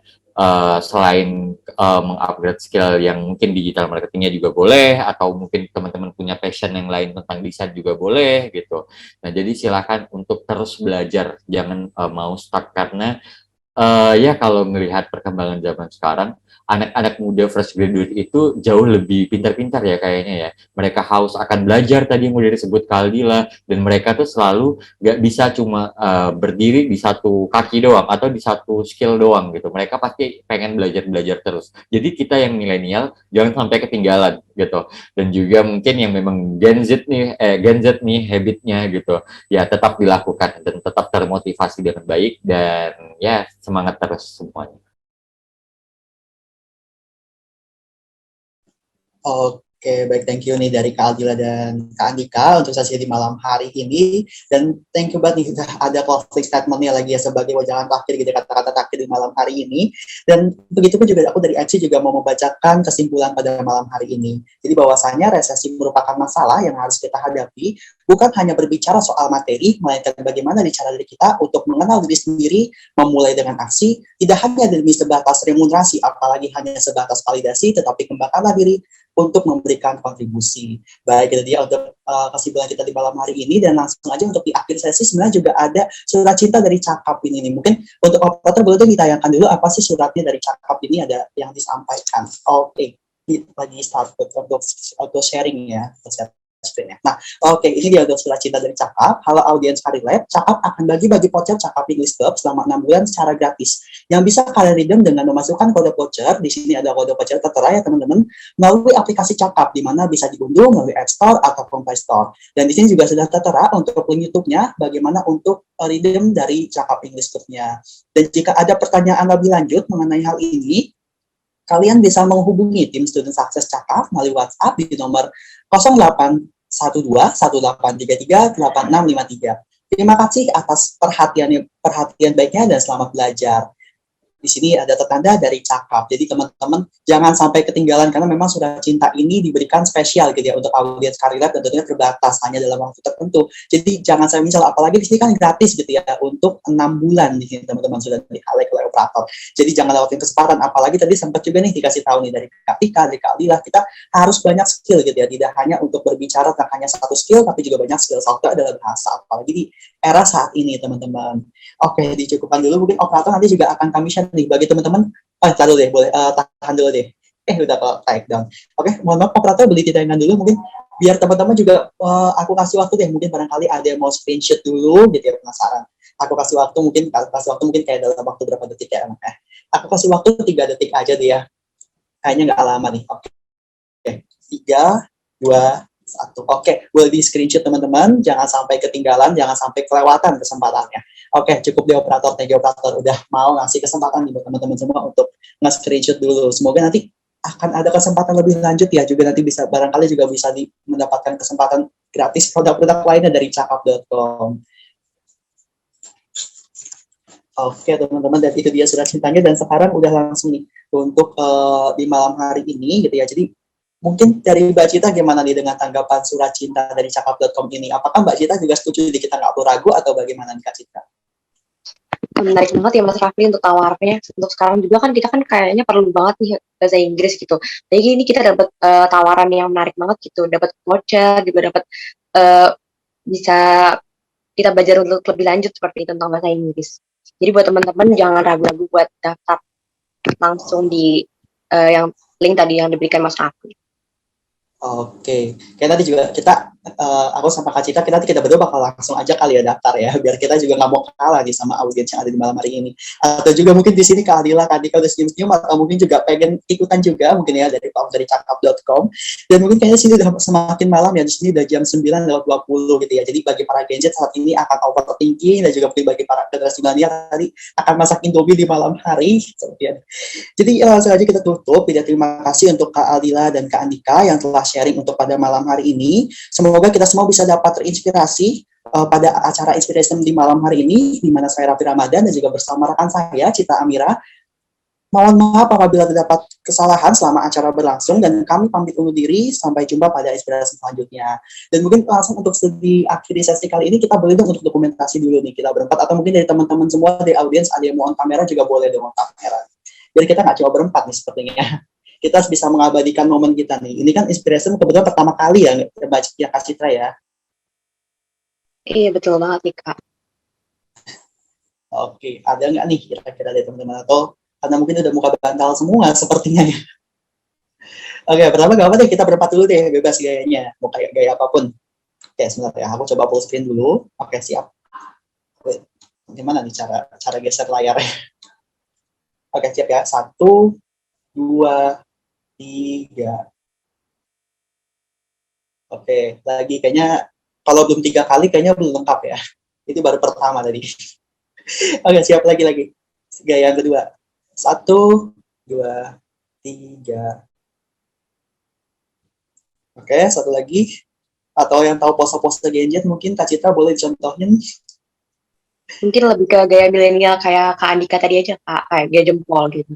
selain mengupgrade skill yang mungkin digital marketingnya juga boleh, atau mungkin teman-teman punya passion yang lain tentang desain juga boleh gitu. Nah, jadi silakan untuk terus belajar, jangan mau stuck karena ya kalau melihat perkembangan zaman sekarang, anak-anak muda fresh graduate itu jauh lebih pintar-pintar ya kayaknya ya. Mereka haus akan belajar tadi yang udah disebut Kaldila, dan mereka tuh selalu nggak bisa cuma berdiri di satu kaki doang atau di satu skill doang gitu. Mereka pasti pengen belajar-belajar terus. Jadi kita yang milenial jangan sampai ketinggalan gitu. Dan juga mungkin yang memang Gen Z nih habitnya gitu, ya tetap dilakukan dan tetap termotivasi dengan baik, dan ya semangat terus semuanya. Oke, baik, thank you nih dari Kak Aldila dan Kak Andika untuk sesi di malam hari ini. Dan thank you banget nih, udah ada closing statement-nya lagi ya sebagai wajangan terakhir gitu, kata-kata terakhir di malam hari ini. Dan begitu pun juga aku dari Aci juga mau membacakan kesimpulan pada malam hari ini. Jadi bahwasanya resesi merupakan masalah yang harus kita hadapi, bukan hanya berbicara soal materi, melainkan bagaimana cara diri kita untuk mengenal diri sendiri, memulai dengan aksi, tidak hanya demi sebatas remunerasi, apalagi hanya sebatas validasi, tetapi kembangkanlah diri untuk memberikan kontribusi. Baik, itu dia untuk kesimpulan kita di malam hari ini, dan langsung aja untuk di akhir sesi sebenarnya juga ada surat cinta dari Cakap ini nih. Mungkin untuk operator boleh ditayangkan dulu apa sih suratnya dari Cakap ini, ada yang disampaikan. Oke, lagi start untuk auto sharing ya, screen ya. Nah, oke, ini dia untuk surat cinta dari Cakap. Halo audiens Karir Lab, Cakap akan bagi-bagi voucher Cakap English Club selama 6 bulan secara gratis. Yang bisa kalian redeem dengan memasukkan kode voucher. Di sini ada kode voucher tertera ya teman-teman, melalui aplikasi Cakap, di mana bisa diunduh melalui App Store atau Play Store. Dan di sini juga sudah tertera untuk link YouTube-nya, bagaimana untuk redeem dari Cakap English Club-nya. Dan jika ada pertanyaan lebih lanjut mengenai hal ini, kalian bisa menghubungi tim Student Success Cakap melalui WhatsApp di nomor 0812-1833-8653. Terima kasih atas perhatian baiknya dan selamat belajar. Di sini ada tertanda dari Cakap. Jadi teman-teman jangan sampai ketinggalan, karena memang surat cinta ini diberikan spesial gitu ya untuk audiens Karir Lab, dan tentunya terbatas hanya dalam waktu tertentu. Jadi jangan sampai misal, apalagi di sini kan gratis gitu ya untuk 6 bulan di sini teman-teman sudah di-highlight oleh operator. Jadi jangan lewatin kesempatan, apalagi tadi sempat juga nih dikasih tahu nih dari Kak Tika, dari Kak Lila, kita harus banyak skill gitu ya, tidak hanya untuk berbicara tentang hanya satu skill, tapi juga banyak skill soft adalah bahasa, apalagi di era saat ini teman-teman. Oke, dicukupkan dulu, mungkin operator nanti juga akan kami share nih bagi teman-teman. Tahan dulu deh, boleh tahan dulu deh. Udah kok take down. Oke, mohon maaf operator, beli titayangan dulu mungkin biar teman-teman juga aku kasih waktu deh, mungkin barangkali ada yang mau screenshot dulu gitu ya, penasaran. Aku kasih waktu mungkin kayak dalam waktu berapa detik ya. Aku kasih waktu 3 detik aja deh ya. Kayaknya nggak lama nih. Oke. 3, 2, 1. Oke, boleh di screenshot teman-teman, jangan sampai ketinggalan, jangan sampai kelewatan kesempatannya. Oke, cukup di operator, thank you operator udah mau ngasih kesempatan nih buat teman-teman semua untuk nge-screenshot dulu. Semoga nanti akan ada kesempatan lebih lanjut ya, juga nanti bisa barangkali juga bisa mendapatkan kesempatan gratis produk-produk lainnya dari cakap.com. Oke teman-teman, dan itu dia surat cintanya, dan sekarang udah langsung nih untuk di malam hari ini gitu ya. Jadi mungkin dari Mbak Cita gimana nih dengan tanggapan surat cinta dari cakap.com ini? Apakah Mbak Cita juga setuju di kita nggak perlu ragu, atau bagaimana nih Kak Cita? Menarik banget ya Mas Rafli untuk tawarnya. Untuk sekarang juga kan kita kan kayaknya perlu banget nih bahasa Inggris gitu. Jadi ini kita dapat tawaran yang menarik banget gitu, dapat voucher juga, dapat bisa kita belajar untuk lebih lanjut seperti itu tentang bahasa Inggris. Jadi buat teman-teman jangan ragu-ragu buat daftar langsung di yang link tadi yang diberikan Mas Rafli. Oke, kayak tadi juga kita, aku sama Kak Cita, kita berdua bakal langsung aja kali ya daftar ya, biar kita juga nggak mau kalah nih sama audiens yang ada di malam hari ini. Atau juga mungkin di sini Kak Adila, Kak Dika udah senyum-senyum, atau mungkin juga pengen ikutan juga mungkin ya dari cakap.com. Dan mungkin kayaknya sini udah semakin malam ya, di sini udah jam 9:20 gitu ya. Jadi bagi para Gen Z saat ini akan overthinking, dan juga mungkin bagi para generasi milenial tadi akan masak Indomie di malam hari. Jadi sengaja kita tutup. Terima kasih untuk Kak Aldila dan Kak Andika yang telah sharing untuk pada malam hari ini. Semoga kita semua bisa dapat terinspirasi pada acara Inspiration di malam hari ini, di mana saya Raffi Ramadan dan juga bersama rekan saya Cita Amira. Mohon maaf apabila terdapat kesalahan selama acara berlangsung, dan kami pamit undur diri. Sampai jumpa pada inspirasi selanjutnya. Dan mungkin langsung untuk di akhir sesi kali ini kita boleh dong untuk dokumentasi dulu nih kita berempat, atau mungkin dari teman-teman semua dari audiens ada yang mau on kamera juga boleh dong on kamera. biar kita nggak cuma berempat nih sepertinya. Kita harus bisa mengabadikan momen kita nih. Ini kan Inspiration kebetulan pertama kali ya baca ya Kak Citra ya. Iya, betul banget nih, Kak. Oke, ada nggak nih kira-kira dari teman-teman, atau karena mungkin udah muka bantal semua sepertinya ya. Oke, pertama gak apa deh, kita berempat dulu deh, bebas gayanya, mau kayak gaya apapun. Oke, sebentar ya, aku coba full screen dulu. Oke, siap. Wait, gimana nih cara geser layarnya? Oke, siap ya. 1, 2, 3. Oke, lagi kayaknya kalau belum 3 kali kayaknya belum lengkap ya. Itu baru pertama tadi. Oke, siap lagi. Gaya yang kedua. 1, 2, 3. Oke, satu lagi. Atau yang tahu pose-pose Genjet mungkin Kak Citra boleh dicontohin. Mungkin lebih ke gaya milenial kayak Kak Andika tadi aja, Kak. Kayak gaya jempol gitu.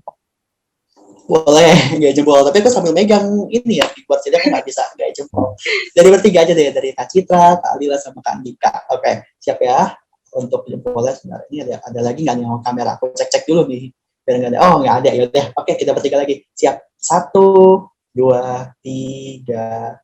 Boleh, gaya jempol. Tapi aku sambil megang ini ya, keyboard, jadi aku nggak bisa gaya jempol. Dari bertiga aja deh, dari Kak Citra, Kak Alila, sama Kak Andika. Oke, siap ya. Untuk jempolnya sebenarnya ini ada lagi nggak nih kamera? Aku cek dulu nih. Biar nggak ada. Oh, nggak ada. Ya udah. Oke, kita bertiga lagi. Siap. 1, 2, 3.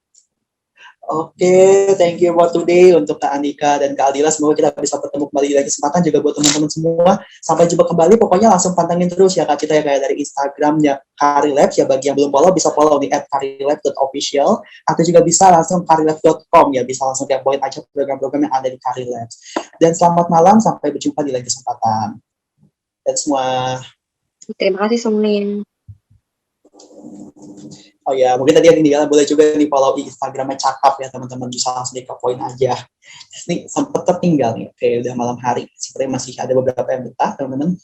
Oke, thank you for today untuk Kak Andika dan Kak Aldila. Semoga kita bisa bertemu kembali di lain kesempatan, juga buat teman-teman semua. Sampai jumpa kembali, pokoknya langsung pantengin terus ya Kak Citra ya, kayak dari Instagramnya Karilabs ya. Bagi yang belum follow, bisa follow di @karilabs.official, atau juga bisa langsung karilabs.com ya, bisa langsung kepoin aja program-program yang ada di Karilabs. Dan selamat malam, sampai berjumpa di lain kesempatan. Dan semua. Terima kasih semuanya. Oh ya, mungkin tadi yang tinggal boleh juga di follow Instagramnya Cakap ya teman-teman, bisa langsung di kepoin aja. Ini sempat tertinggal nih, oke udah malam hari, sepertinya masih ada beberapa yang betah teman-teman.